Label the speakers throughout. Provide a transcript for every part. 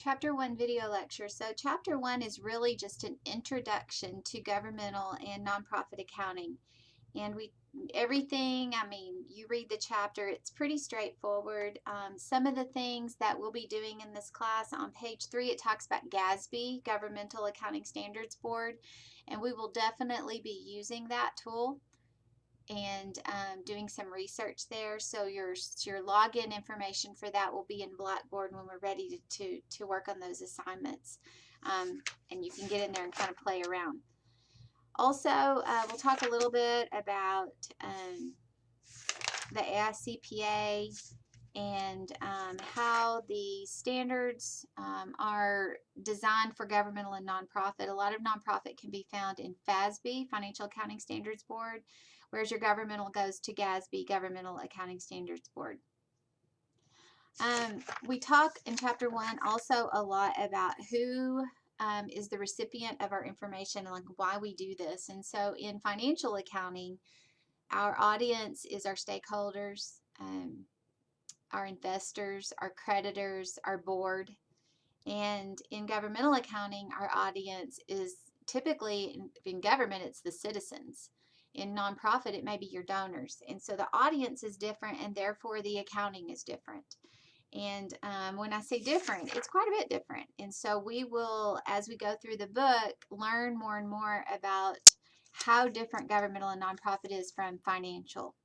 Speaker 1: Chapter 1 video lecture. So Chapter 1 is really just an introduction to governmental and nonprofit accounting. And everything, I mean, you read the chapter, it's pretty straightforward. Some of the things that we'll be doing in this class, on page 3, it talks about GASB, Governmental Accounting Standards Board, and we will definitely be using that tool and doing some research there. So your login information for that will be in Blackboard when we're ready to work on those assignments. And you can get in there and kind of play around. Also, we'll talk a little bit about the ACCT and how the standards are designed for governmental and nonprofit. A lot of nonprofit can be found in FASB, Financial Accounting Standards Board, whereas your governmental goes to GASB, Governmental Accounting Standards Board. We talk in Chapter 1 also a lot about who is the recipient of our information and like why we do this. And so in financial accounting, our audience is our stakeholders, our investors, our creditors, our board. And in governmental accounting, our audience is typically, in government, it's the citizens. In nonprofit, it may be your donors. And so the audience is different, and therefore the accounting is different. And when I say different, it's quite a bit different. And so we will, as we go through the book, learn more and more about how different governmental and nonprofit is from financial.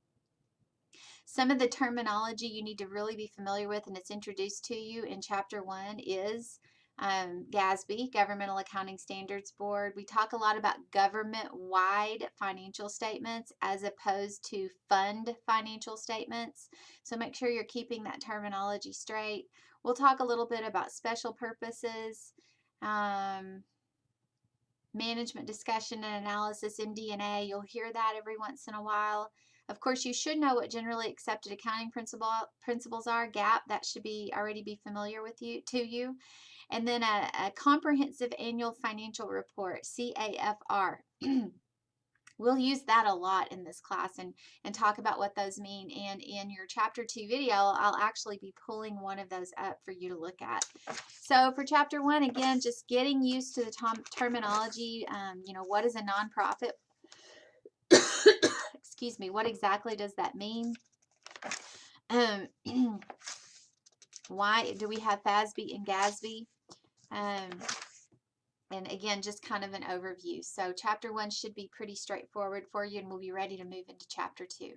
Speaker 1: Some of the terminology you need to really be familiar with, and it's introduced to you in Chapter 1, is GASB, Governmental Accounting Standards Board. We talk a lot about government-wide financial statements as opposed to fund financial statements. So make sure you're keeping that terminology straight. We'll talk a little bit about special purposes, management discussion and analysis, MD&A. You'll hear that every once in a while. Of course, you should know what generally accepted accounting principles are, GAAP. That should already be familiar to you. And then a comprehensive annual financial report, CAFR. We'll use that a lot in this class and talk about what those mean. And in your Chapter 2 video, I'll actually be pulling one of those up for you to look at. So for Chapter 1, again, just getting used to the terminology. What is a nonprofit? Excuse me, what exactly does that mean? Why do we have FASB and GASB? And again, just kind of an overview. So Chapter 1 should be pretty straightforward for you, and we'll be ready to move into Chapter 2.